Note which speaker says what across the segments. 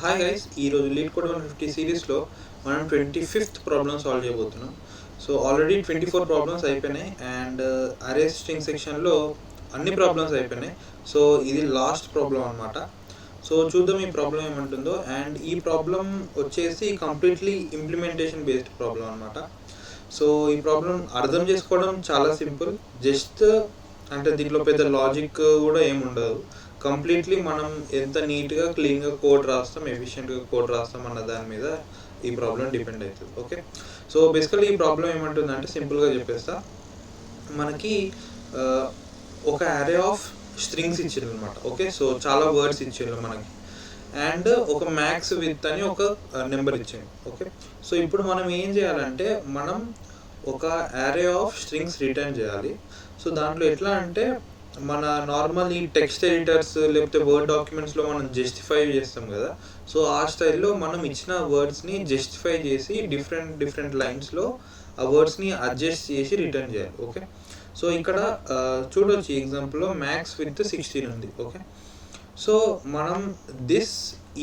Speaker 1: Hi guys, ఈరోజు lead code 150 సిరీస్లో మనం 25th ప్రాబ్లమ్ సాల్వ్ చేయబోతున్నాం. సో ఆల్రెడీ 24 ప్రాబ్లమ్స్ అయిపోయినాయి అండ్ అరే స్ట్రింగ్ సెక్షన్లో అన్ని ప్రాబ్లమ్స్ అయిపోయినాయి. సో ఇది లాస్ట్ ప్రాబ్లం అనమాట. సో చూద్దాం ఈ ప్రాబ్లం ఏమంటుందో. అండ్ ఈ ప్రాబ్లం వచ్చేసి కంప్లీట్లీ ఇంప్లిమెంటేషన్ బేస్డ్ ప్రాబ్లం అనమాట. సో ఈ ప్రాబ్లం అర్థం చేసుకోవడం చాలా సింపుల్. జస్ట్ అంటే దీంట్లో పెద్ద లాజిక్ కూడా ఏముండదు. కంప్లీట్లీ మనం ఎంత నీట్గా క్లీన్గా కోడ్ రాస్తాం, ఎఫిషియెంట్గా కోడ్ రాస్తాం అన్న దాని మీద ఈ ప్రాబ్లం డిపెండ్ అవుతుంది. ఓకే, సో బేసికల్లీ ఈ ప్రాబ్లం ఏమంటుందంటే సింపుల్గా చెప్పేస్తా. మనకి ఒక అరే ఆఫ్ స్ట్రింగ్స్ ఇచ్చింది అనమాట. ఓకే, సో చాలా వర్డ్స్ ఇచ్చిండ్రు మనకి అండ్ ఒక మ్యాక్స్ విత్ అని ఒక నెంబర్ ఇచ్చింది. ఓకే, సో ఇప్పుడు మనం ఏం చేయాలంటే మనం ఒక అరే ఆఫ్ స్ట్రింగ్స్ రిటర్న్ చేయాలి. సో దాంట్లో ఎట్లా అంటే మన నార్మల్ ఈ టెక్స్ట్ ఎడిటర్స్ లేకపోతే వర్డ్ డాక్యుమెంట్స్లో మనం జస్టిఫై చేస్తాం కదా, సో ఆ స్టైల్లో మనం ఇచ్చిన వర్డ్స్ని జస్టిఫై చేసి డిఫరెంట్ లైన్స్లో ఆ వర్డ్స్ని అడ్జస్ట్ చేసి రిటర్న్ చేయాలి. ఓకే, సో ఇక్కడ చూడొచ్చు ఎగ్జాంపుల్లో మ్యాక్స్ విత్ 16 ఉంది. ఓకే, సో మనం దిస్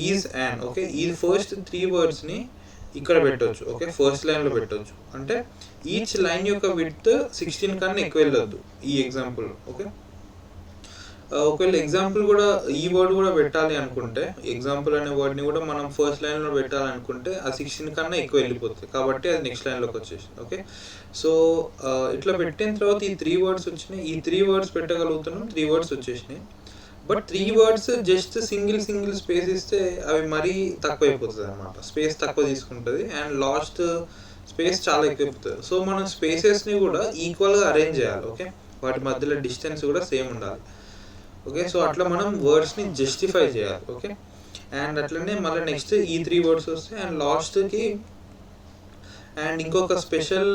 Speaker 1: ఈజ్ యాన్, ఓకే, ఈ ఫస్ట్ 3 వర్డ్స్ని ఇక్కడ పెట్టవచ్చు. ఓకే, ఫస్ట్ లైన్లో పెట్టవచ్చు. అంటే ఈచ్ లైన్ యొక్క విడ్త్ 16 కన్నా ఎక్కువ వెళ్ళొద్దు ఈ ఎగ్జాంపుల్. ఓకే, ఒకవేళ ఎగ్జాంపుల్ కూడా ఈ వర్డ్ కూడా పెట్టాలి అనుకుంటే, ఎగ్జాంపుల్ అనే వర్డ్ని కూడా మనం ఫస్ట్ లైన్లో పెట్టాలనుకుంటే ఆ 16 కన్నా ఎక్కువ వెళ్ళిపోతుంది కాబట్టి అది నెక్స్ట్ లైన్లోకి వచ్చేసింది. ఓకే, సో ఇట్లా పెట్టిన తర్వాత ఈ 3 వర్డ్స్ వచ్చినాయి. ఈ 3 వర్డ్స్ పెట్టగలుగుతున్నాం, 3 వర్డ్స్ వచ్చేసినాయి. But 3 words just single space ఇస్తే అవి మరీ తక్కువ అయిపోతుంది అనమాట. స్పేస్ తక్కువ తీసుకుంటుంది అండ్ లాస్ట్ స్పేస్ చాలా ఎక్కువ అయిపోతుంది. సో మనం స్పేసెస్ని కూడా ఈక్వల్గా అరేంజ్ చేయాలి. ఓకే, వాటి మధ్యలో డిస్టెన్స్ కూడా సేమ్ ఉండాలి. ఓకే, సో అట్లా మనం వర్డ్స్ని జస్టిఫై చేయాలి. ఓకే, అండ్ అట్లనే మళ్ళీ నెక్స్ట్ ఈ 3 వర్డ్స్ వస్తాయి అండ్ లాస్ట్కి. అండ్ ఇంకొక స్పెషల్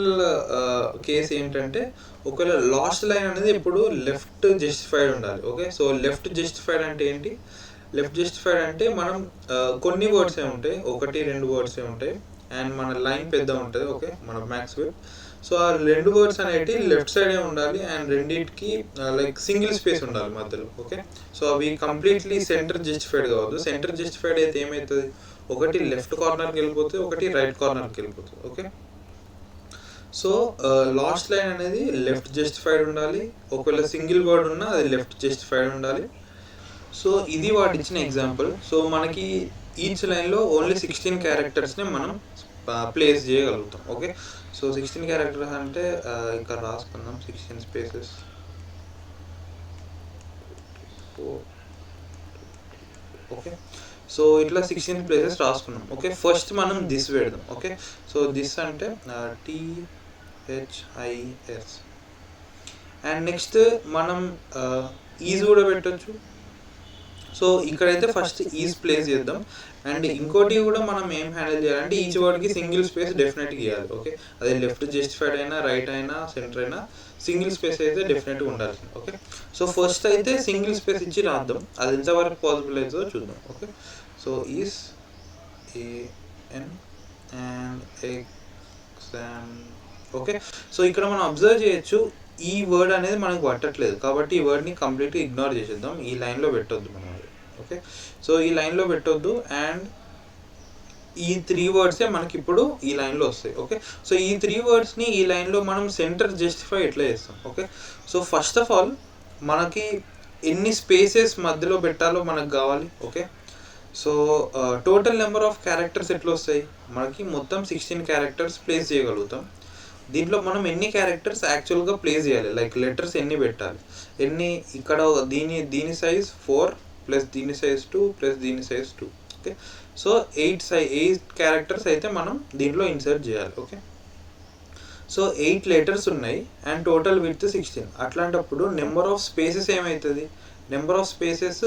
Speaker 1: కేస్ ఏంటంటే ఒకవేళ లాస్ట్ లైన్ అనేది ఇప్పుడు లెఫ్ట్ జస్టిఫైడ్ ఉండాలి. ఓకే, సో లెఫ్ట్ జస్టిఫైడ్ అంటే ఏంటి? లెఫ్ట్ జస్టిఫైడ్ అంటే మనం కొన్ని వర్డ్సే ఉంటాయి, 1-2 వర్డ్సే ఉంటాయి అండ్ మన లైన్ పెద్ద ఉంటుంది. ఓకే, మన మ్యాక్స్ విత్. సో ఆ 2 వర్డ్స్ అనేవి లెఫ్ట్ సైడే ఉండాలి అండ్ రెండింటికి లైక్ సింగిల్ స్పేస్ ఉండాలి మధ్యలో. ఓకే, సో అవి కంప్లీట్లీ సెంటర్ జస్టిఫైడ్ కావద్దు. సెంటర్ జస్టిఫైడ్ అయితే ఏమవుతుంది, ఒకటి లెఫ్ట్ కార్నర్కి వెళ్ళిపోతుంది, ఒకటి రైట్ కార్నర్కి వెళ్ళిపోతుంది. ఓకే, సో లాస్ట్ లైన్ అనేది లెఫ్ట్ జస్టిఫైడ్ ఉండాలి. ఒకవేళ సింగిల్ వర్డ్ ఉన్నా అది లెఫ్ట్ జస్టిఫైడ్ ఉండాలి. సో ఇది వాడు ఇచ్చిన ఎగ్జాంపుల్. సో మనకి ఈచ్ లైన్లో ఓన్లీ 16 క్యారెక్టర్స్ని మనం ప్లేస్ చేయగలుగుతాం. ఓకే, సో 16 క్యారెక్టర్స్ అంటే ఇక్కడ రాసుకుందాం 16 స్పేసెస్. ఓకే, సో ఇట్లా 16 ప్లేసెస్ రాసుకున్నాం. ఓకే, ఫస్ట్ మనం దిస్ పెడదాం. ఓకే, సో దిస్ అంటే THIS అండ్ నెక్స్ట్ మనం ఈజ్ కూడా పెట్టచ్చు. సో ఇక్కడైతే ఫస్ట్ ఈజ్ ప్లేస్ చేద్దాం అండ్ ఇంకోటి కూడా మనం ఏం హ్యాండిల్ చేయాలంటే ఈచ్ వర్డ్కి సింగిల్ స్పేస్ డెఫినెట్గా ఇవ్వాలి. ఓకే, అదే లెఫ్ట్ జస్టిఫైడ్ అయినా రైట్ అయినా సెంటర్ అయినా సింగిల్ స్పేస్ అయితే డెఫినెట్గా ఉండాల్సింది. ఓకే, సో ఫస్ట్ అయితే సింగిల్ స్పేస్ ఇచ్చి రాద్దాం, అది ఎంతవరకు పాసిబుల్ అవుతుందో చూద్దాం. Okay, so is AN and exam. Okay, so ఇక్కడ మనం అబ్జర్వ్ చేయొచ్చు ఈ వర్డ్ అనేది మనకు పట్టట్లేదు కాబట్టి ఈ వర్డ్ని కంప్లీట్గా ఇగ్నోర్ చేసేద్దాం. ఈ లైన్లో పెట్టొద్దు మనం. ఓకే, సో ఈ లైన్లో పెట్టొద్దు అండ్ ఈ 3 వర్డ్సే మనకి ఇప్పుడు ఈ లైన్లో వస్తాయి. ఓకే, సో ఈ 3 వర్డ్స్ని ఈ లైన్లో మనం సెంటర్ జస్టిఫై ఎట్లా చేస్తాం? Okay, so first of all మనకి ఎన్ని స్పేసెస్ మధ్యలో పెట్టాలో మనకు కావాలి. Okay, so total number of characters ఎట్లా వస్తాయి? మనకి మొత్తం 16 క్యారెక్టర్స్ ప్లేస్ చేయగలుగుతాం. దీంట్లో మనం ఎన్ని క్యారెక్టర్స్ యాక్చువల్గా ప్లేస్ చేయాలి, లైక్ లెటర్స్ ఎన్ని పెట్టాలి, ఎన్ని ఇక్కడ దీని సైజ్ 4 ప్లస్ దీని సైజ్ 2 ప్లస్ దీని సైజ్ 2. ఓకే, సో 8 క్యారెక్టర్స్ అయితే మనం దీంట్లో ఇన్సర్ట్ చేయాలి. ఓకే, సో 8 లెటర్స్ ఉన్నాయి అండ్ టోటల్ విత్ 16. అట్లాంటప్పుడు నెంబర్ ఆఫ్ స్పేసెస్ ఏమవుతుంది? Number of spaces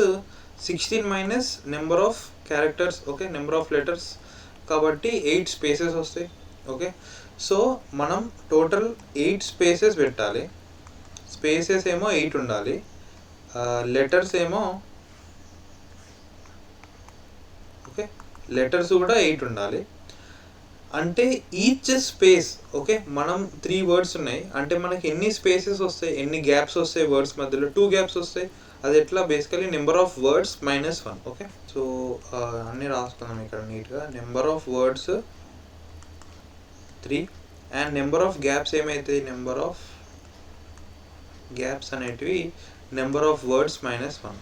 Speaker 1: 16 minus number of characters. Okay, number of letters కాబట్టి 8 స్పేసెస్ వస్తాయి. ఓకే, సో మనం టోటల్ 8 స్పేసెస్ పెట్టాలి. స్పేసెస్ ఏమో 8 ఉండాలి, లెటర్స్ ఏమో లెటర్స్ కూడా 8 ఉండాలి. అంటే ఈచ్ స్పేస్. ఓకే, మనం 3 వర్డ్స్ ఉన్నాయి అంటే మనకి ఎన్ని స్పేసెస్ వస్తాయి, ఎన్ని గ్యాప్స్ వస్తాయి వర్డ్స్ మధ్యలో? 2 గ్యాప్స్ వస్తాయి. అది ఎట్లా basically number of words -1. Okay, so అన్నీ రాసుకుందాం ఇక్కడ నీట్గా. Number of words 3 and number of gaps ఏమైతాయి, నెంబర్ ఆఫ్ గ్యాప్స్ అనేటివి number of words -1.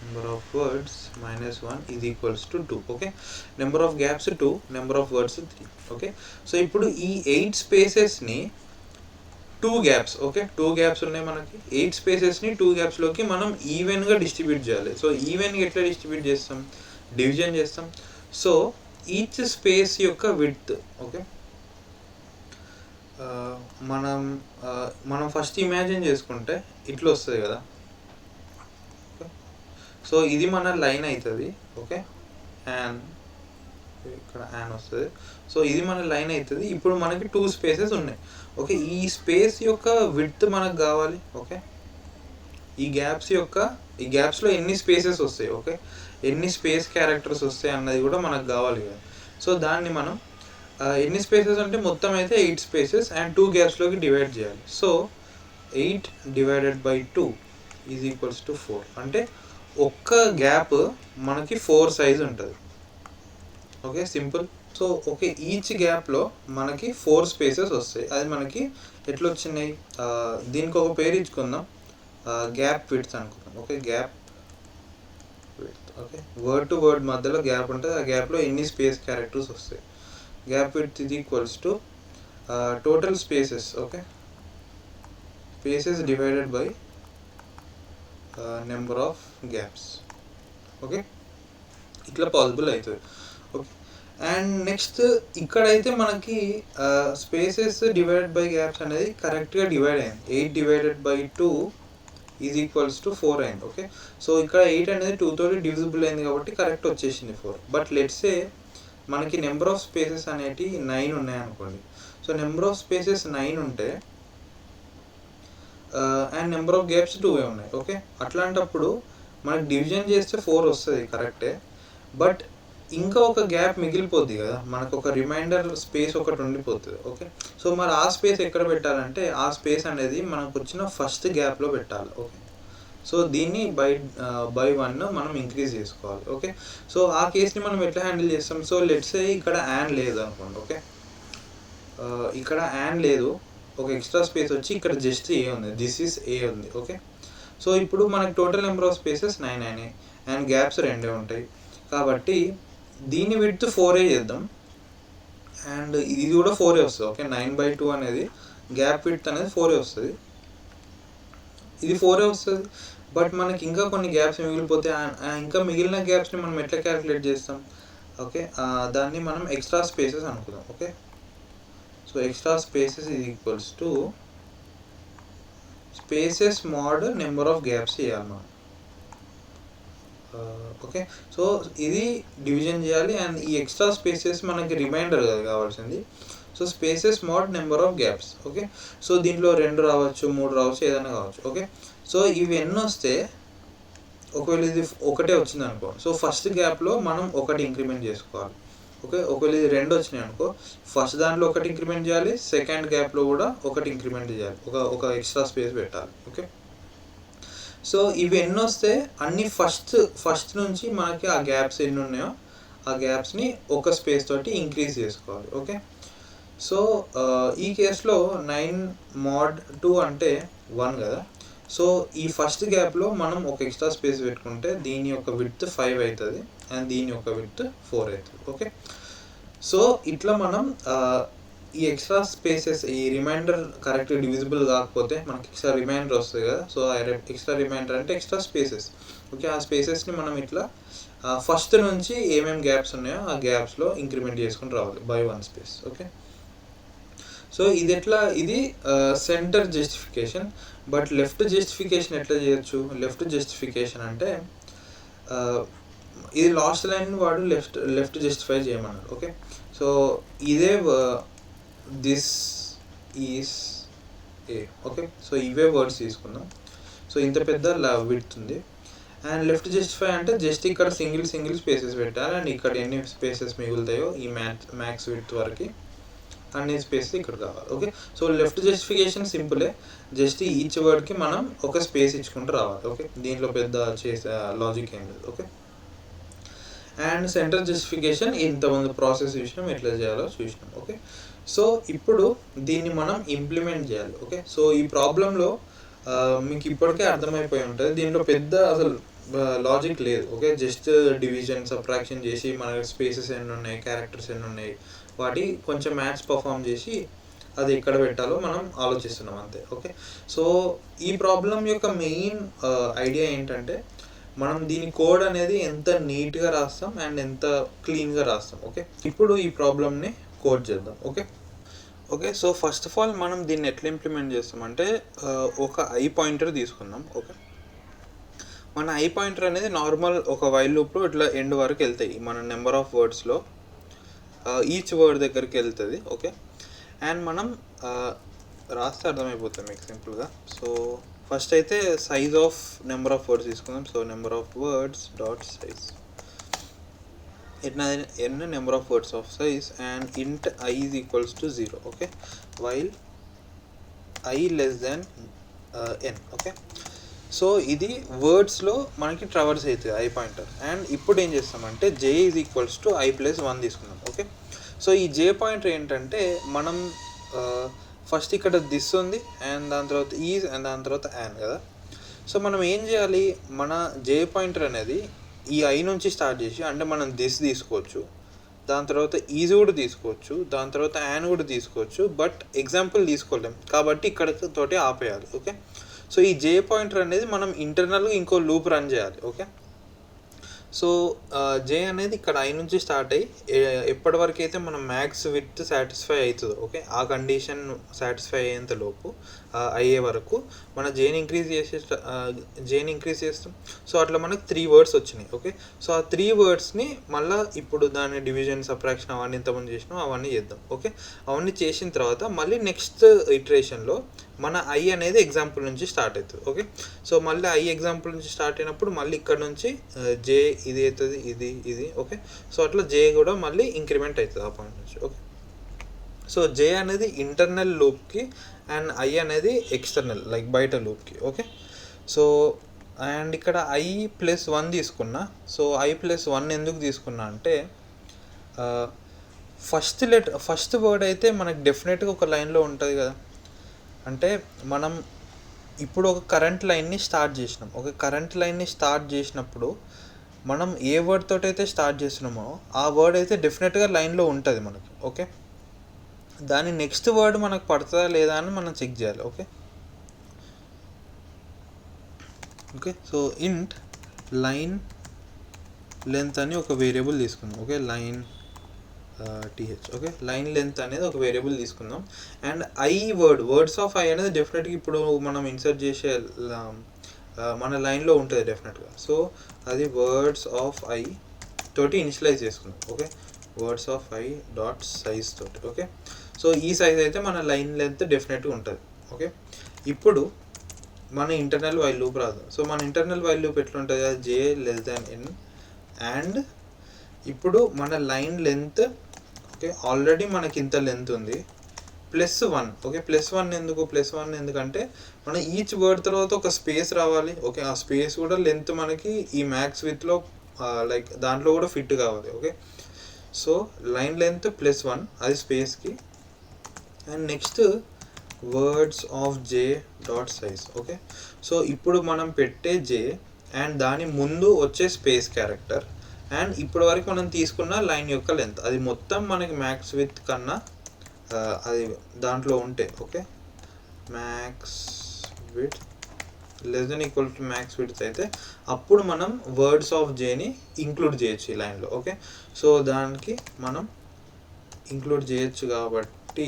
Speaker 1: Number of words -1 is equals to 2. Okay, number of gaps 2, number of words 3. Okay, so ఇప్పుడు ఈ 8 స్పేసెస్ని 2 gaps, okay 2 gaps ఉన్నాయి మనకి. 8 స్పేసెస్ని 2 గ్యాప్స్లోకి మనం ఈవెన్గా distribute చేయాలి. So ఈవెన్గా ఎట్లా డిస్ట్రిబ్యూట్ చేస్తాం, డివిజన్ చేస్తాం. సో ఈచ్ స్పేస్ యొక్క విడ్త్, ఓకే మనం ఫస్ట్ ఇమాజిన్ చేసుకుంటే ఇట్లా వస్తుంది కదా. సో ఇది మన లైన్ అవుతుంది. ఓకే, అండ్ ఇక్కడ యాన్ వస్తుంది. సో ఇది మన లైన్ అవుతుంది. ఇప్పుడు మనకి 2 స్పేసెస్ ఉన్నాయి. ఓకే, ఈ స్పేస్ యొక్క విడ్త్ మనకు కావాలి. ఓకే, ఈ గ్యాప్స్లో ఎన్ని స్పేసెస్ వస్తాయి, ఓకే ఎన్ని స్పేస్ క్యారెక్టర్స్ వస్తాయి అన్నది కూడా మనకు కావాలి కదా. సో దాన్ని మనం ఎన్ని స్పేసెస్ అంటే మొత్తం అయితే 8 స్పేసెస్ అండ్ 2 గ్యాప్స్లోకి డివైడ్ చేయాలి. So 8 divided by 2 is equals to 4. అంటే ఒక్క గ్యాప్ మనకి 4 సైజ్ ఉంటుంది. Okay, simple. So okay, each గ్యాప్లో మనకి 4 స్పేసెస్ వస్తాయి. అది మనకి ఎట్లా వచ్చినాయి, దీనికి ఒక పేరు ఇచ్చుకుందాం, గ్యాప్ విడ్త్ అనుకుందాం. Okay, gap width. Okay, word to word మధ్యలో గ్యాప్ ఉంటుంది. ఆ గ్యాప్లో ఎన్ని స్పేస్ క్యారెక్టర్స్ వస్తాయి. Gap width is equals to total spaces, okay spaces divided by number of gaps. Okay, ఇట్లా పాసిబుల్ అవుతుంది. ఓకే, అండ్ నెక్స్ట్ ఇక్కడైతే మనకి స్పేసెస్ డివైడెడ్ బై గ్యాప్స్ అనేది కరెక్ట్గా డివైడ్ అయింది. 8 divided by 2 is equals to 4 అయింది. Okay, so ఇక్కడ 8 అనేది 2 తోటి డివిజిబుల్ అయింది కాబట్టి కరెక్ట్ వచ్చేసింది 4. బట్ లెట్సే మనకి నెంబర్ ఆఫ్ స్పేసెస్ అనేటి 9 ఉన్నాయనుకోండి. సో నెంబర్ ఆఫ్ స్పేసెస్ 9 ఉంటే అండ్ నెంబర్ ఆఫ్ గ్యాప్స్ 2 ఉన్నాయి. ఓకే, అట్లాంటప్పుడు మనకి డివిజన్ చేస్తే 4 వస్తుంది కరెక్టే. బట్ ఇంకా ఒక గ్యాప్ మిగిలిపోద్ది కదా, మనకు ఒక రిమైండర్ స్పేస్ ఒకటి ఉండిపోతుంది. ఓకే, సో మరి ఆ స్పేస్ ఎక్కడ పెట్టాలంటే ఆ స్పేస్ అనేది మనకు వచ్చిన ఫస్ట్ గ్యాప్లో పెట్టాలి. ఓకే, సో దీన్ని బై 1 మనం ఇంక్రీజ్ చేసుకోవాలి. ఓకే, సో ఆ కేస్ని మనం ఎట్లా హ్యాండిల్ చేస్తాం. సో లెట్స్ సే ఇక్కడ యాన్ లేదు అనుకోండి. ఓకే, ఇక్కడ యాన్ లేదు, ఒక ఎక్స్ట్రా స్పేస్ వచ్చి ఇక్కడ జస్ట్ ఏ ఉంది, దిస్ ఈస్ ఏ ఉంది. ఓకే, సో ఇప్పుడు మనకి టోటల్ నెంబర్ ఆఫ్ స్పేసెస్ 9 అయినాయి అండ్ గ్యాప్స్ 2 ఉంటాయి. కాబట్టి దీని విడ్త్ 4 చేద్దాం అండ్ ఇది కూడా 4 వస్తుంది. ఓకే, 9/2 అనేది గ్యాప్ విడ్త్ అనేది 4 వస్తుంది, ఇది 4 వస్తుంది. బట్ మనకి ఇంకా కొన్ని గ్యాప్స్ మిగిలిపోతే ఇంకా మిగిలిన గ్యాప్స్ని మనం ఎట్లా క్యాలిక్యులేట్ చేస్తాం. ఓకే, దాన్ని మనం ఎక్స్ట్రా స్పేసెస్ అనుకుందాం. Okay, so extra spaces is equals to spaces mode number of gaps చేయాలి మనం. ఓకే, సో ఇది డివిజన్ చేయాలి అండ్ ఈ ఎక్స్ట్రా స్పేసెస్ మనకి రిమైండర్ కదా కావాల్సింది. So spaces mode number of gaps. Okay, so దీంట్లో 2 రావచ్చు, 3 రావచ్చు, ఏదైనా కావచ్చు. ఓకే, సో ఇవి ఎన్ని వస్తే ఒకవేళ ఇది ఒకటే వచ్చింది అనుకో, సో ఫస్ట్ గ్యాప్లో మనం 1 ఇంక్రిమెంట్ చేసుకోవాలి. ఓకే, ఒకవేళ ఇది 2 వచ్చినాయి అనుకో, ఫస్ట్ దాంట్లో 1 ఇంక్రిమెంట్ చేయాలి, సెకండ్ గ్యాప్లో కూడా 1 ఇంక్రిమెంట్ చేయాలి, ఒక ఎక్స్ట్రా స్పేస్ పెట్టాలి. ఓకే, సో ఇవి ఎన్ని వస్తే అన్ని ఫస్ట్ నుంచి మనకి ఆ గ్యాప్స్ ఎన్ని ఉన్నాయో ఆ గ్యాప్స్ని ఒక స్పేస్ తోటి ఇంక్రీజ్ చేసుకోవాలి. ఓకే, సో ఈ కేసులో 9/2 అంటే 1 కదా. సో ఈ ఫస్ట్ గ్యాప్లో మనం ఒక ఎక్స్ట్రా స్పేస్ పెట్టుకుంటే దీని యొక్క విడ్త్ 5 అవుతుంది అండ్ దీని యొక్క విడ్త్ 4 అవుతుంది. ఓకే, సో ఇట్లా మనం ఈ ఎక్స్ట్రా స్పేసెస్, ఈ రిమైండర్ కరెక్ట్ డివిజిబుల్ కాకపోతే మనకి ఎక్స్ట్రా రిమైండర్ వస్తుంది కదా. సో ఆ ఎక్స్ట్రా రిమైండర్ అంటే ఎక్స్ట్రా స్పేసెస్. ఓకే, ఆ స్పేసెస్ని మనం ఇట్లా ఫస్ట్ నుంచి ఏమేమి గ్యాప్స్ ఉన్నాయో ఆ గ్యాప్స్లో ఇంక్రిమెంట్ చేసుకుని రావాలి బై 1 స్పేస్. ఓకే, సో ఇది centre justification. But left justification ఎట్లా చేయొచ్చు. లెఫ్ట్ జస్టిఫికేషన్ అంటే ఇది లాస్ట్ లైన్ వాడు లెఫ్ట్ జస్టిఫై చేయమన్నాడు. ఓకే, సో ఇదే this is a. Okay, so ఇవే వర్డ్స్ తీసుకుందాం. సో ఇంత పెద్ద విడ్త్ ఉంది అండ్ లెఫ్ట్ జస్టిఫై అంటే జస్ట్ ఇక్కడ సింగిల్ స్పేసెస్ పెట్టాలి అండ్ ఇక్కడ ఎన్ని స్పేసెస్ మిగులుతాయో ఈ మ్యాక్స్ విడ్త్ వరకు అన్ని స్పేస్ ఇక్కడ కావాలి. ఓకే, సో లెఫ్ట్ జస్టిఫికేషన్ సింపులే, జస్ట్ ఈచ్ వర్డ్కి మనం ఒక స్పేస్ ఇచ్చుకుంటూ రావాలి. ఓకే, దీంట్లో పెద్ద చేసే లాజిక్ ఏం లేదు. ఓకే, అండ్ సెంటర్ జస్టిఫికేషన్ ఇంతమంది ప్రాసెస్ చూసినాం, ఎట్లా చేయాలో చూసినాం. ఓకే, సో ఇప్పుడు దీన్ని మనం ఇంప్లిమెంట్ చేయాలి. ఓకే, సో ఈ ప్రాబ్లంలో మీకు ఇప్పటికే అర్థమైపోయి ఉంటుంది, దీంట్లో పెద్ద అసలు లాజిక్ లేదు. ఓకే, జస్ట్ డివిజన్ సబ్ట్రాక్షన్ చేసి మన స్పేసెస్ ఎన్ని ఉన్నాయి, క్యారెక్టర్స్ ఎన్ని ఉన్నాయి, వాటి కొంచెం మ్యాథ్స్ పర్ఫామ్ చేసి అది ఎక్కడ పెట్టాలో మనం ఆలోచిస్తున్నాం అంతే. ఓకే, సో ఈ ప్రాబ్లం యొక్క మెయిన్ ఐడియా ఏంటంటే మనం దీని కోడ్ అనేది ఎంత నీట్గా రాస్తాం అండ్ ఎంత క్లీన్గా రాస్తాం. ఓకే, ఇప్పుడు ఈ ప్రాబ్లమ్ని కోడ్ చేద్దాం. Okay okay so first of all మనం దీన్ని ఎట్లా ఇంప్లిమెంట్ చేస్తామంటే ఒక ఐ పాయింటర్ తీసుకుందాం. ఓకే, మన ఐ పాయింటర్ అనేది నార్మల్ ఒక వైల్ లూప్లో ఇట్లా ఎండ్ వరకు వెళ్తాయి మన నెంబర్ ఆఫ్ వర్డ్స్లో, ఈచ్ వర్డ్ దగ్గరికి వెళ్తుంది. ఓకే, అండ్ మనం రాస్తే అర్థమైపోతుంది మీకు సింపుల్గా. సో ఫస్ట్ అయితే size of number of words తీసుకుందాం. So number of words dot size, n number of words of size and ఇంట్ I is equals to 0. Okay, while I less than N. Okay, so ఇది వర్డ్స్లో మనకి traverse అవుతుంది I pointer. And ఇప్పుడు ఏం చేస్తామంటే j is equals to i plus 1 తీసుకుందాం. Okay, so ఈ జే పాయింటర్ ఏంటంటే మనం ఫస్ట్ ఇక్కడ దిస్ ఉంది అండ్ దాని తర్వాత ఈజ్ అండ్ దాని తర్వాత యాన్ కదా. సో మనం ఏం చేయాలి, మన జే పాయింటర్ అనేది ఈ ఐ నుంచి స్టార్ట్ చేసి, అంటే మనం దిస్ తీసుకోవచ్చు, దాని తర్వాత ఈజ్ కూడా తీసుకోవచ్చు, దాని తర్వాత యాన్ కూడా తీసుకోవచ్చు, బట్ ఎగ్జాంపుల్ తీసుకోలేం కాబట్టి ఇక్కడ తోటి ఆపేయాలి. ఓకే, సో ఈ జే పాయింటర్ అనేది మనం ఇంటర్నల్గా ఇంకో లూప్ రన్ చేయాలి. ఓకే, సో జే అనేది ఇక్కడ ఐ నుంచి స్టార్ట్ అయ్యి ఎప్పటి వరకు అయితే మనం మ్యాక్స్ విత్ సాటిస్ఫై అవుతుందో, ఓకే, ఆ కండిషన్ సాటిస్ఫై అయ్యేంత లోపు అయ్యే వరకు మన జేని ఇంక్రీజ్ చేస్తాం. సో అట్లా మనకు 3 వర్డ్స్ వచ్చినాయి. ఓకే, సో ఆ 3 వర్డ్స్ని మళ్ళీ ఇప్పుడు దాని డివిజన్ సబ్ట్రాక్షన్ అవన్నీ ఇంతమంది చేసినాం అవన్నీ చేద్దాం. ఓకే, అవన్నీ చేసిన తర్వాత మళ్ళీ నెక్స్ట్ ఇటరేషన్లో మన ఐ అనేది ఎగ్జాంపుల్ నుంచి స్టార్ట్ అవుతుంది. ఓకే, సో మళ్ళీ ఐ ఎగ్జాంపుల్ నుంచి స్టార్ట్ అయినప్పుడు మళ్ళీ ఇక్కడ నుంచి జే ఇది అవుతుంది, ఇది. ఓకే, సో అట్లా జే కూడా మళ్ళీ ఇంక్రిమెంట్ అవుతుంది ఆ పాయింట్ నుంచి. ఓకే, సో జే అనేది ఇంటర్నల్ లూప్కి అండ్ ఐ అనేది ఎక్స్టర్నల్ లైక్ బయట లూప్కి. ఓకే, సో అండ్ ఇక్కడ ఐ ప్లస్ 1 తీసుకున్నా. సో ఐ ప్లస్ 1 ఎందుకు తీసుకున్నా అంటే ఫస్ట్ వర్డ్ అయితే మనకు డెఫినెట్గా ఒక లైన్లో ఉంటుంది కదా. అంటే మనం ఇప్పుడు ఒక కరెంట్ లైన్ని స్టార్ట్ చేసినాం. ఒక కరెంట్ లైన్ని స్టార్ట్ చేసినప్పుడు మనం ఏ వర్డ్ తోటి అయితే స్టార్ట్ చేసినామో ఆ వర్డ్ అయితే డెఫినెట్గా లైన్లో ఉంటుంది మనకి. ఓకే, దాని నెక్స్ట్ వర్డ్ మనకు పడుతుందా లేదా అని మనం చెక్ చేయాలి. ఓకే ఓకే సో ఇంట్ లైన్ లెంత్ అని ఒక వేరియబుల్ తీసుకుందాం. Okay, line TH. Okay, line length అనేది ఒక వేరియబుల్ తీసుకుందాం. And I words of I అనేది డెఫినెట్గా ఇప్పుడు మనం ఇన్సర్ట్ చేసే మన లైన్లో ఉంటుంది డెఫినెట్గా. సో అది వర్డ్స్ ఆఫ్ ఐ తోటి ఇనిషియలైజ్ చేసుకుందాం. Okay, words of I dot size తోటి. ఓకే, సో ఈ సైజ్ అయితే మన లైన్ లెంత్ డెఫినెట్గా ఉంటుంది. ఓకే, ఇప్పుడు మన ఇంటర్నల్ వైల్ లూప్ రాదు. సో మన ఇంటర్నల్ వైల్ లూప్ ఎట్లా ఉంటుంది, జే లెస్ దాన్ ఎన్. అండ్ ఇప్పుడు మన లైన్ లెంత్, ఓకే, ఆల్రెడీ మనకి ఇంత లెంత్ ఉంది, +1. ఓకే, +1 ఎందుకంటే మన ఈచ్ వర్డ్ తర్వాత ఒక స్పేస్ రావాలి. ఓకే, ఆ స్పేస్ కూడా లెంత్ మనకి ఈ మ్యాక్స్ విత్లో లైక్ దాంట్లో కూడా ఫిట్ కావాలి. ఓకే, సో లైన్ లెంత్ +1 అది స్పేస్కి. And next words of j dot size. Okay, so ఇప్పుడు మనం పెట్టే జే అండ్ దాని ముందు వచ్చే స్పేస్ క్యారెక్టర్ అండ్ ఇప్పటి వరకు మనం తీసుకున్న లైన్ యొక్క లెంత్ అది మొత్తం మనకి మ్యాక్స్ విత్ కన్నా అది దాంట్లో ఉంటే, okay, max with less than equal to max width అయితే అప్పుడు మనం వర్డ్స్ ఆఫ్ జేని ఇంక్లూడ్ చేయొచ్చు ఈ లైన్లో. ఓకే, సో దానికి మనం ఇంక్లూడ్ చేయొచ్చు కాబట్టి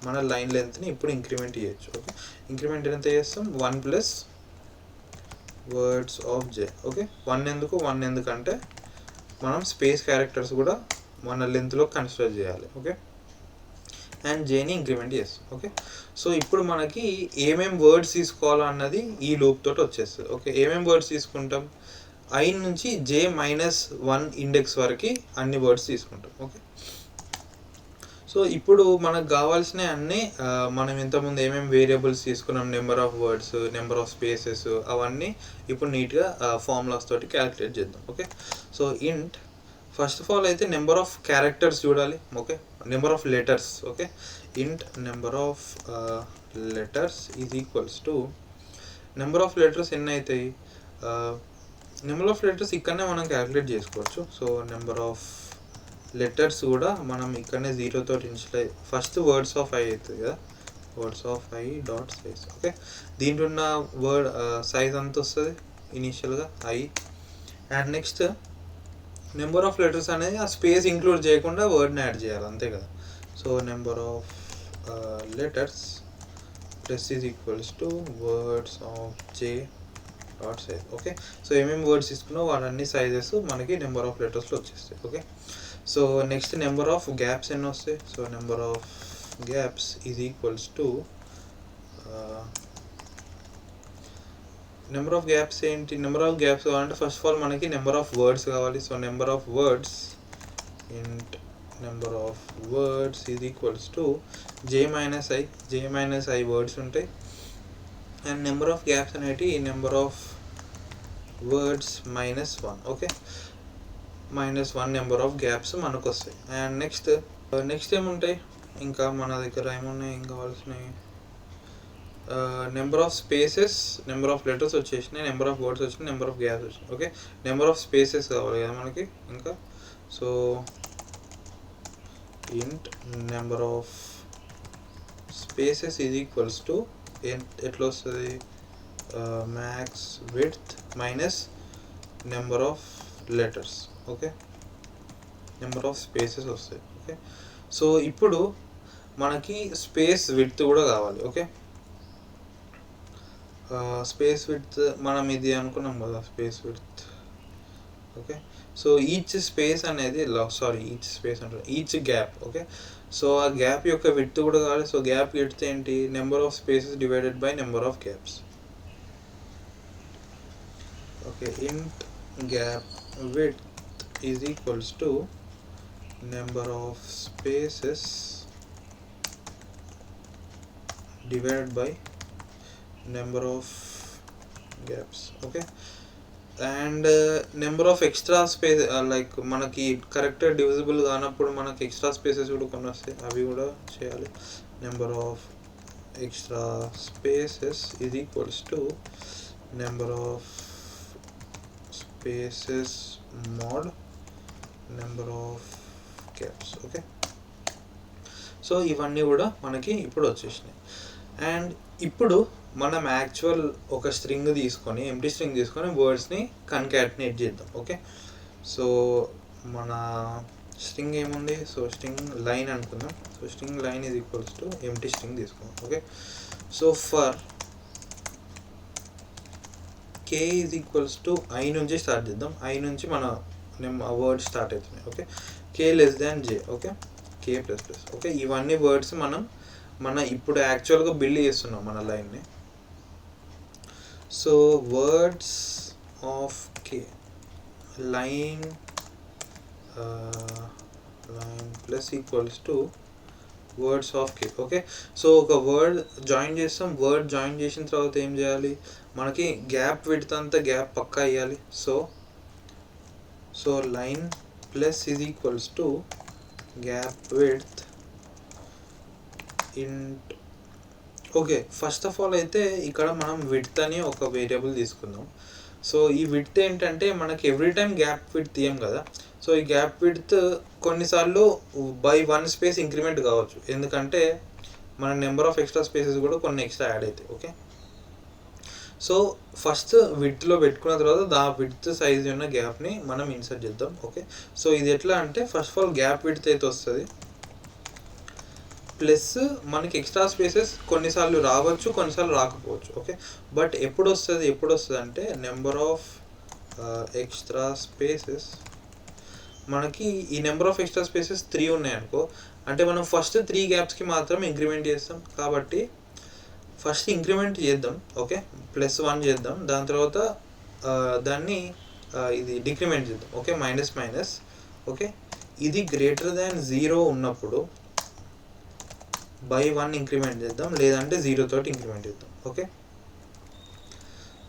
Speaker 1: మన లైన్ లెంత్ని ఇప్పుడు ఇంక్రిమెంట్ చేయొచ్చు. ఓకే, ఇంక్రిమెంట్ ఎంత చేస్తాం, 1 plus words of J. Okay, 1 ఎందుకంటే మనం స్పేస్ క్యారెక్టర్స్ కూడా మన లెంత్లో కన్సిడర్ చేయాలి. ఓకే, అండ్ జేని ఇంక్రిమెంట్ చేస్తాం. ఓకే, సో ఇప్పుడు మనకి ఏమేం వర్డ్స్ తీసుకోవాలన్నది ఈ లూప్ తోటి వచ్చేస్తుంది. ఓకే, ఏమేం వర్డ్స్ తీసుకుంటాం, ఐ నుంచి J-1 ఇండెక్స్ వరకు అన్ని వర్డ్స్ తీసుకుంటాం. ఓకే, సో సో ఇప్పుడు మనకు కావాల్సిన అన్నీ మనం ఇంతకుముందు ఏమేమి వేరియబుల్స్ తీసుకున్నాం, number of words, number of spaces, అవన్నీ ఇప్పుడు నీట్గా ఫార్ములాస్ తోటి క్యాలిక్యులేట్ చేద్దాం. Okay, so int first of all అయితే నెంబర్ ఆఫ్ క్యారెక్టర్స్ చూడాలి. Okay, number of letters. Okay, int number of letters is equals to number of letters ఎన్ని అవుతాయి. Number of letters ఇక్కడనే మనం క్యాలిక్యులేట్ చేసుకోవచ్చు. సో నెంబర్ ఆఫ్ లెటర్స్ కూడా మనం ఇక్కడనే 0 తోటి initialise, first words of I అవుతుంది కదా, words of I dot size. Okay, దీంట్లో ఉన్న వర్డ్ సైజ్ అంత వస్తుంది ఇనీషియల్గా I. And next number of letters అనేది ఆ స్పేస్ ఇంక్లూడ్ చేయకుండా వర్డ్ని యాడ్ చేయాలి, అంతే కదా. So number of letters plus is equals to words of j dot size. Okay, so ఏమేమి వర్డ్స్ తీసుకున్నావు వాళ్ళన్ని సైజెస్ మనకి నెంబర్ ఆఫ్ లెటర్స్లో వచ్చేస్తాయి. Okay, so next number of gaps ఎన్ని వస్తాయి. So number of gaps is equals to number of gaps ఏంటి, number of gaps కావాలంటే first of all మనకి number of words కావాలి. సో నెంబర్ ఆఫ్ వర్డ్స్ ఇంట్ number of words is equals to J minus I words ఉంటాయి. And number of gaps అనేటి number of words -1. Okay, -1 number of gaps మనకు వస్తాయి. And next ఏముంటాయి ఇంకా మన దగ్గర, ఏమున్నాయి ఇంకా కావాల్సినవి, number of spaces, number of letters వచ్చేసినాయి, నెంబర్ ఆఫ్ వర్డ్స్ వచ్చినాయి, నెంబర్ ఆఫ్ గ్యాప్స్ వచ్చినాయి. ఓకే, నెంబర్ ఆఫ్ స్పేసెస్ కావాలి కదా మనకి ఇంకా. సో ఇంట్ number of spaces is equals to ఎట్లా వస్తుంది, max width minus number of letters. Okay, number of spaces వస్తాయి. ఓకే, సో ఇప్పుడు మనకి స్పేస్ విడ్త్ కూడా కావాలి. ఓకే, స్పేస్ విడ్త్ మనం ఇది అనుకున్నాం కదా, space width. Okay, so each space అనేది ఈచ్ గ్యాప్. ఓకే, సో ఆ గ్యాప్ యొక్క విడ్త్ కూడా కావాలి. సో గ్యాప్ విడ్త్ ఏంటి, number of spaces divided by number of gaps. Okay, int gap width is equals to number of spaces divided by number of gaps. Okay, and number of extra space, like మనకి కరెక్ట్గా divisible కానప్పుడు మనకి extra spaces కూడా కొన్ని వస్తాయి, అవి కూడా చేయాలి. Number of extra spaces is equals to number of spaces mode number of gaps. Okay, so ఇవన్నీ కూడా మనకి ఇప్పుడు వచ్చేసినాయి. అండ్ ఇప్పుడు మనం యాక్చువల్ ఒక స్ట్రింగ్ తీసుకొని, ఎంప్టీ స్ట్రింగ్ తీసుకొని వర్డ్స్ని కన్కాటినేట్ చేద్దాం. ఓకే, సో మన స్ట్రింగ్ ఏముంది, సో స్ట్రింగ్ లైన్ అనుకుందాం. So string line is equals to empty string తీసుకుందాం. Okay, so for k is equals to i నుంచి స్టార్ట్ చేద్దాం. ఐ నుంచి మన వర్డ్ స్టార్ట్ అవుతున్నాయి. Okay, k less than j. Okay, k plus plus. Okay, ఇవన్నీ words మన ఇప్పుడు యాక్చువల్గా బిల్డ్ చేస్తున్నాం మన లైన్ని. So words of k line plus equals to words of K. Okay, so ఒక వర్డ్ జాయిన్ చేస్తాం. వర్డ్ జాయిన్ చేసిన తర్వాత ఏం చేయాలి, మనకి గ్యాప్ విడ్త్ అంతా గ్యాప్ పక్కా ఇవ్వాలి. So line plus is equals to gap width ఇంట్. ఓకే, ఫస్ట్ ఆఫ్ ఆల్ అయితే ఇక్కడ మనం విడ్త్ అని ఒక వేరియబుల్ తీసుకుందాం. సో ఈ విడ్త్ ఏంటంటే మనకి ఎవ్రీ టైం గ్యాప్ విడ్త్ తీయం కదా. సో ఈ గ్యాప్ విడ్త్ కొన్నిసార్లు బై 1 స్పేస్ ఇంక్రిమెంట్ కావచ్చు, ఎందుకంటే మన నెంబర్ ఆఫ్ ఎక్స్ట్రా స్పేసెస్ కూడా కొన్ని ఎక్స్ట్రా యాడ్ అవుతాయి. ఓకే, సో ఫస్ట్ విడ్త్లో పెట్టుకున్న తర్వాత ఆ విడ్త్ సైజ్ ఉన్న గ్యాప్ని మనం ఇన్సర్ట్ చేద్దాం. ఓకే, సో ఇది ఎట్లా అంటే first of all gap width అయితే వస్తుంది, ప్లస్ మనకి ఎక్స్ట్రా స్పేసెస్ కొన్నిసార్లు రావచ్చు, కొన్నిసార్లు రాకపోవచ్చు. ఓకే, బట్ ఎప్పుడు వస్తుంది అంటే నెంబర్ ఆఫ్ ఎక్స్ట్రా స్పేసెస్, మనకి ఈ నెంబర్ ఆఫ్ ఎక్స్ట్రా స్పేసెస్ 3 ఉన్నాయనుకో, అంటే మనం ఫస్ట్ 3 గ్యాప్స్కి మాత్రం ఇంక్రిమెంట్ చేస్తాం కాబట్టి ఫస్ట్ ఇంక్రిమెంట్ చేద్దాం. ఓకే, +1 చేద్దాం, దాని తర్వాత దాన్ని ఇది డిక్రిమెంట్ చేద్దాం. Okay, minus. ఓకే, ఇది గ్రేటర్ దాన్ 0 ఉన్నప్పుడు బై 1 ఇంక్రిమెంట్ చేద్దాం, లేదంటే 0 తోటి ఇంక్రిమెంట్ చేద్దాం. ఓకే,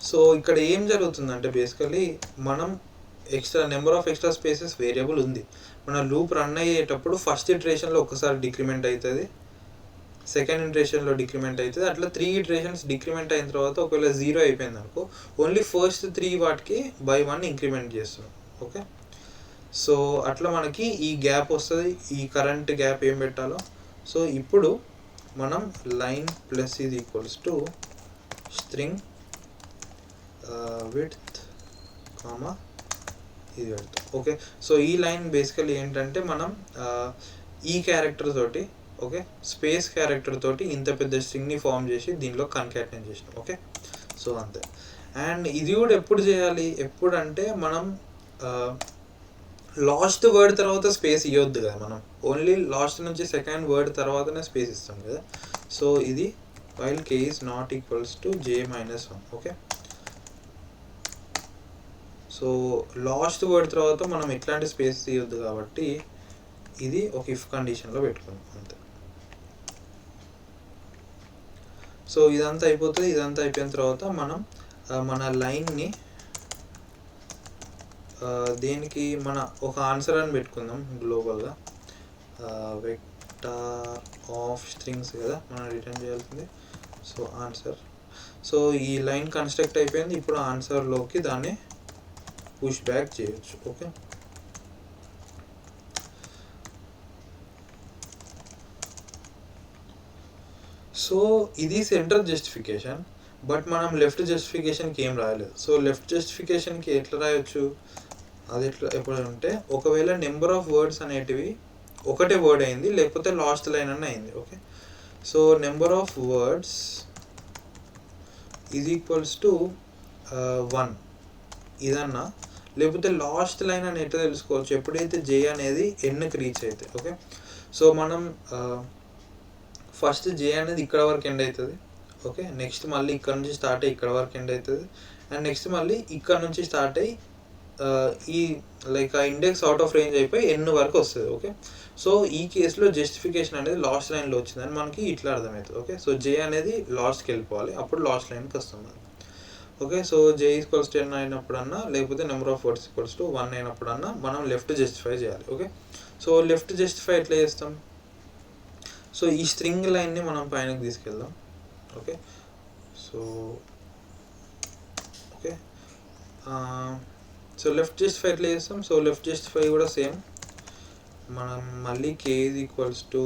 Speaker 1: సో ఇక్కడ ఏం జరుగుతుందంటే బేసికలీ మనం number of extra spaces variable ఉంది. మన లూప్ రన్ అయ్యేటప్పుడు ఫస్ట్ ఇటరేషన్లో ఒకసారి డిక్రిమెంట్ అవుతుంది, సెకండ్ ఇటరేషన్లో డిక్రిమెంట్ అవుతుంది, అట్లా 3 ఇటరేషన్స్ డిక్రిమెంట్ అయిన తర్వాత ఒకవేళ 0 అయిపోయింది అనుకో, ఓన్లీ ఫస్ట్ 3 వాటికి బై 1 ఇంక్రిమెంట్ చేస్తున్నాం. ఓకే, సో అట్లా మనకి ఈ గ్యాప్ వస్తుంది. ఈ కరెంట్ గ్యాప్ ఏం పెట్టాలో, సో ఇప్పుడు మనం line plus is equals to string width comma ఇది పెడతాం. ఓకే, సో ఈ లైన్ బేసికలీ ఏంటంటే మనం ఈ క్యారెక్టర్ తోటి, ఓకే, స్పేస్ క్యారెక్టర్ తోటి ఇంత పెద్ద స్ట్రింగ్ని ఫామ్ చేసి దీనిలో కన్కాటనేట్ చేసినాం. ఓకే, సో అంతే. అండ్ ఇది కూడా ఎప్పుడు చేయాలి, ఎప్పుడంటే మనం లాస్ట్ వర్డ్ తర్వాత స్పేస్ ఇవ్వద్దు కదా, మనం ఓన్లీ లాస్ట్ నుంచి సెకండ్ వర్డ్ తర్వాతనే స్పేస్ ఇస్తాం కదా. సో ఇది while k is not equals to j minus 1. Okay, so last word తర్వాత మనం ఎట్లాంటి స్పేస్ ఇవ్వద్దు కాబట్టి ఇది ఒక ఇఫ్ కండిషన్లో పెట్టుకుందాం అంతే. సో ఇదంతా అయిపోతుంది. ఇదంతా అయిపోయిన తర్వాత మనం మన లైన్ని దేనికి మన ఒక ఆన్సర్ అని పెట్టుకుందాం గ్లోబల్గా. వెక్టార్ ఆఫ్ స్ట్రింగ్స్ కదా మనం రిటర్న్ చేయాల్సింది. So answer. సో ఈ లైన్ కన్స్ట్రక్ట్ అయిపోయింది. ఇప్పుడు ఆన్సర్లోకి దాన్ని పుష్ బ్యాక్ చేయొచ్చు. ఓకే, సో ఇది సెంటర్ జస్టిఫికేషన్, బట్ మనం లెఫ్ట్ జస్టిఫికేషన్కి ఏం రాయలేదు. సో లెఫ్ట్ జస్టిఫికేషన్కి ఎట్లా రాయొచ్చు, అది ఎట్లా ఎప్పుడు అంటే ఒకవేళ నెంబర్ ఆఫ్ వర్డ్స్ అనేటివి ఒకటే వర్డ్ అయింది, లేకపోతే లాస్ట్ లైన్ అన్న అయింది. Okay, so number of words is equals to 1 ఇదన్నా, లేకపోతే లాస్ట్ లైన్ అని ఎట్లా తెలుసుకోవచ్చు, ఎప్పుడైతే జే అనేది ఎన్కి రీచ్ అయితే. ఓకే, సో మనం ఫస్ట్ జే అనేది ఇక్కడ వరకు ఎండ్ అవుతుంది. ఓకే, నెక్స్ట్ మళ్ళీ ఇక్కడ నుంచి స్టార్ట్ అయ్యి ఇక్కడ వరకు ఎండ్ అవుతుంది, అండ్ నెక్స్ట్ మళ్ళీ ఇక్కడ నుంచి స్టార్ట్ అయ్యి ఈ లైక్ ఆ ఇండెక్స్ అవుట్ ఆఫ్ రేంజ్ అయిపోయి ఎన్ వరకు వస్తుంది. ఓకే, సో ఈ కేసులో జస్టిఫికేషన్ అనేది లాస్ట్ లైన్లో వచ్చిందని మనకి ఇట్లా అర్థమవుతుంది. ఓకే, సో జే అనేది లాస్ట్కి వెళ్ళిపోవాలి, అప్పుడు లాస్ట్ లైన్కి వస్తుంది. ఓకే, సో జే ఈక్వల్స్ 10 అయినప్పుడన్నా, లేకపోతే number of words equals to 1 అయినప్పుడన్నా మనం లెఫ్ట్ జస్టిఫై చేయాలి. ఓకే, సో లెఫ్ట్ జస్టిఫై ఎట్లా చేస్తాం, సో ఈ స్ట్రింగ్ లైన్ని మనం పైనకి తీసుకెళ్దాం. Okay, so okay, so left justify ఎట్లా చేస్తాం, సో లెఫ్ట్ జస్టిఫై కూడా సేమ్, మనం మళ్ళీ k is equals to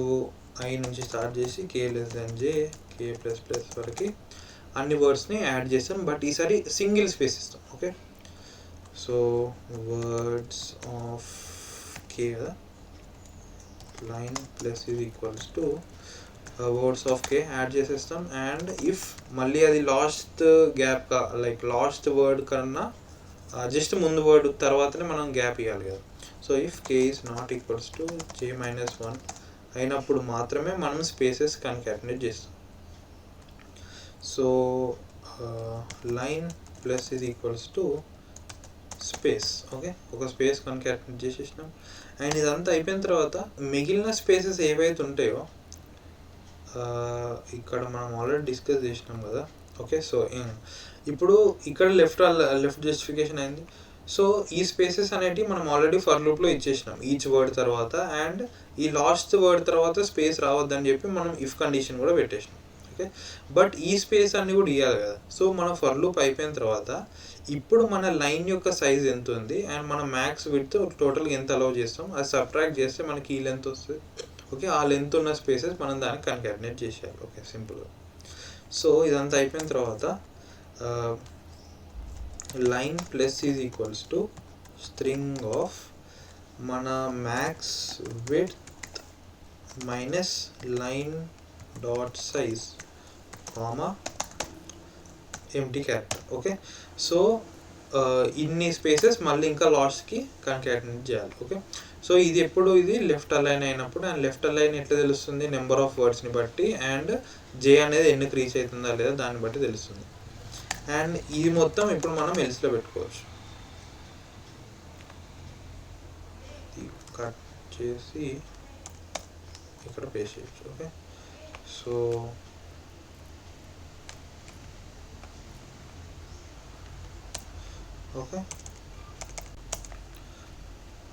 Speaker 1: i నుంచి స్టార్ట్ చేసి k less than j k plus plus వరకు అన్ని వర్డ్స్ని యాడ్ చేస్తాం, బట్ ఈసారి సింగిల్ స్పేస్ ఇస్తాం. Okay, so words of k కదా, line plus is equals to words of k add చేసేస్తాం. And if మళ్ళీ అది last gap like last word కన్నా జస్ట్ ముందు వర్డ్ తర్వాతనే మనం గ్యాప్ ఇవ్వాలి కదా. So if k is not equals to j minus 1 అయినప్పుడు మాత్రమే మనం స్పేసెస్ కన్కాటనేట్ చేస్తాం. So line plus is equals to space. Okay, ఒక స్పేస్ కన్కాటనేట్ చేసేసినాం. అండ్ ఇదంతా అయిపోయిన తర్వాత మిగిలిన స్పేసెస్ ఏవైతే ఉంటాయో ఇక్కడ మనం ఆల్రెడీ డిస్కస్ చేసినాం కదా. ఓకే, సో ఇప్పుడు ఇక్కడ లెఫ్ట్ జస్టిఫికేషన్ అయింది. సో ఈ స్పేసెస్ అనేటివి మనం ఆల్రెడీ ఫర్ లూప్లో ఇచ్చేసినాం ఈచ్ వర్డ్ తర్వాత, అండ్ ఈ లాస్ట్ వర్డ్ తర్వాత స్పేస్ రావద్దని చెప్పి మనం ఇఫ్ కండిషన్ కూడా పెట్టేసినాం. ఓకే, బట్ ఈ స్పేస్ అన్ని కూడా ఇవ్వాలి కదా. సో మన ఫర్ లూప్ అయిపోయిన తర్వాత ఇప్పుడు మన లైన్ యొక్క సైజ్ ఎంత ఉంది అండ్ మన మ్యాక్స్ విడ్త్ టోటల్గా ఎంత అలౌ చేస్తాం అది సబ్ట్రాక్ట్ చేస్తే మనకి ఈ లెంత్ వస్తుంది. ఓకే, ఆ లెంత్ ఉన్న స్పేసెస్ మనం దానికి కన్కాటనేట్ చేసేయాలి. ఓకే, సింపుల్గా. సో ఇదంతా అయిపోయిన తర్వాత line plus is equals to string of మన max width minus line dot size comma empty character. Okay, so ఇన్ని స్పేసెస్ మళ్ళీ ఇంకా లాస్ట్కి కన్కాటనేట్ చేయాలి. ఓకే, సో ఇది ఎప్పుడు ఇది లెఫ్ట్ అలైన్ అయినప్పుడు, అండ్ లెఫ్ట్ అలైన్ ఎట్లా తెలుస్తుంది, నెంబర్ ఆఫ్ వర్డ్స్ని బట్టి అండ్ జే అనేది ఎన్నికి రీచ్ అవుతుందా లేదా దాన్ని బట్టి తెలుస్తుంది. అండ్ ఇది మొత్తం ఇప్పుడు మనం ఎల్స్లో పెట్టుకోవచ్చు. కట్ చేసి ఇక్కడ పేస్ట్ చేయొచ్చు. ఓకే, సో ఓకే,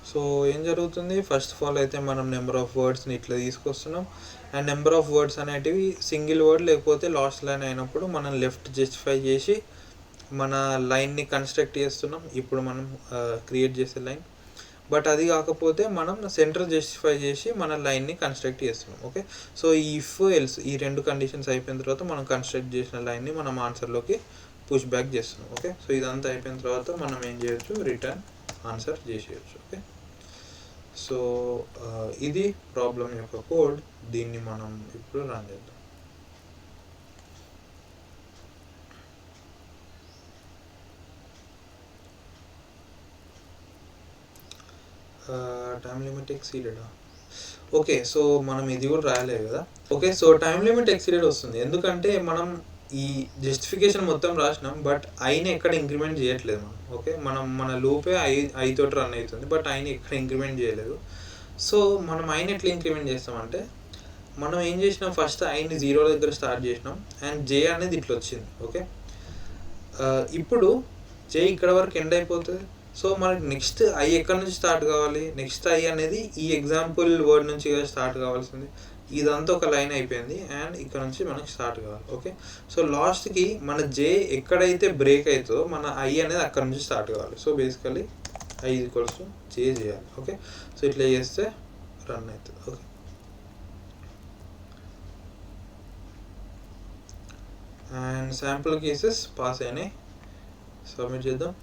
Speaker 1: సో ఏం జరుగుతుంది, ఫస్ట్ ఆఫ్ ఆల్ అయితే మనం నెంబర్ ఆఫ్ వర్డ్స్ని ఇట్లా తీసుకొస్తున్నాం. అండ్ నెంబర్ ఆఫ్ వర్డ్స్ అనేటివి సింగిల్ వర్డ్ లేకపోతే లాస్ట్ లైన్ అయినప్పుడు మనం లెఫ్ట్ జస్టిఫై చేసి మన లైన్ని కన్స్ట్రక్ట్ చేస్తున్నాం. ఇప్పుడు మనం క్రియేట్ చేసే లైన్. బట్ అది కాకపోతే మనం సెంటర్ జస్టిఫై చేసి మన లైన్ని కన్స్ట్రక్ట్ చేస్తున్నాం. ఓకే, సో ఈ ఇఫ్ ఎల్స్ ఈ రెండు కండిషన్స్ అయిపోయిన తర్వాత మనం కన్స్ట్రక్ట్ చేసిన లైన్ని మనం ఆన్సర్లోకి పుష్ బ్యాక్ చేస్తున్నాం. ఓకే, సో ఇదంతా అయిపోయిన తర్వాత మనం ఏం చేయొచ్చు, రిటర్న్ ఆన్సర్ చేసేయచ్చు. ఓకే, సో ఇది ప్రాబ్లం యొక్క కోడ్. దీన్ని మనం ఇప్పుడు రన్ చేద్దాం. Time limit exceeded. Okay, so మనం ఇది కూడా రాయలేదు కదా. Okay, so time limit exceeded వస్తుంది ఎందుకంటే మనం ఈ జస్టిఫికేషన్ మొత్తం రాసినాం, బట్ ఐని ఎక్కడ ఇంక్రిమెంట్ చేయట్లేదు మనం. ఓకే, మన లూపే ఐ తోటి రన్ అవుతుంది, బట్ ఐని ఎక్కడ ఇంక్రిమెంట్ చేయలేదు. సో మనం ఐని ఎట్లా ఇంక్రిమెంట్ చేస్తామంటే, మనం ఏం చేసినాం, ఫస్ట్ ఐని 0 దగ్గర స్టార్ట్ చేసినాం అండ్ జే అనేది ఇట్లా వచ్చింది. ఓకే, ఇప్పుడు జే ఇక్కడ వరకు ఎండ్ అయిపోతుంది. సో మనకి నెక్స్ట్ ఐ ఎక్కడి నుంచి స్టార్ట్ కావాలి, నెక్స్ట్ ఐ అనేది ఈ ఎగ్జాంపుల్ వర్డ్ నుంచి స్టార్ట్ కావాల్సింది. ఇదంతా ఒక లైన్ అయిపోయింది అండ్ ఇక్కడ నుంచి మనకి స్టార్ట్ కావాలి. ఓకే, సో లాస్ట్కి మన జే ఎక్కడైతే బ్రేక్ అవుతుందో మన ఐ అనేది అక్కడ నుంచి స్టార్ట్ కావాలి. So basically I equals to జే చేయాలి. ఓకే, సో ఇట్లా చేస్తే రన్ అవుతుంది. Okay, and sample cases pass అయినాయి, సబ్మిట్ చేద్దాం.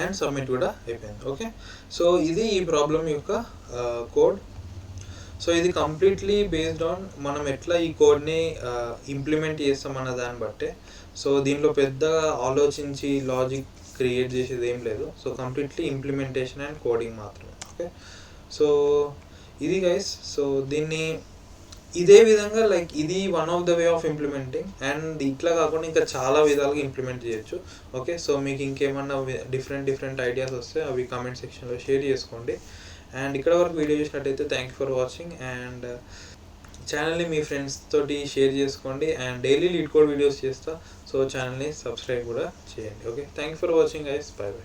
Speaker 1: అండ్ సబ్మిట్ కూడా అయిపోయింది. ఓకే, సో ఇది ఈ ప్రాబ్లం యొక్క కోడ్. సో ఇది కంప్లీట్లీ బేస్డ్ ఆన్ మనం ఎట్లా ఈ కోడ్ని ఇంప్లిమెంట్ చేస్తామన్న దాన్ని బట్టే. సో దీంట్లో పెద్దగా ఆలోచించి లాజిక్ క్రియేట్ చేసేది ఏం లేదు. So completely implementation and coding మాత్రమే. ఓకే, సో ఇది గైస్. సో దీన్ని ఇదే విధంగా లైక్ ఇది one of the way of implementing. And ఇట్లా కాకుండా ఇంకా చాలా విధాలుగా ఇంప్లిమెంట్ చేయొచ్చు. ఓకే, సో మీకు ఇంకేమన్నా డిఫరెంట్ ఐడియాస్ వస్తే అవి కామెంట్ సెక్షన్లో షేర్ చేసుకోండి. అండ్ ఇక్కడ వరకు వీడియో చూసినట్టయితే thank you for watching. And ఛానల్ని మీ ఫ్రెండ్స్ తోటి షేర్ చేసుకోండి. And daily lead code videos చేస్తా, సో ఛానల్ని సబ్స్క్రైబ్ కూడా చేయండి. Okay, thank you for watching guys, by by.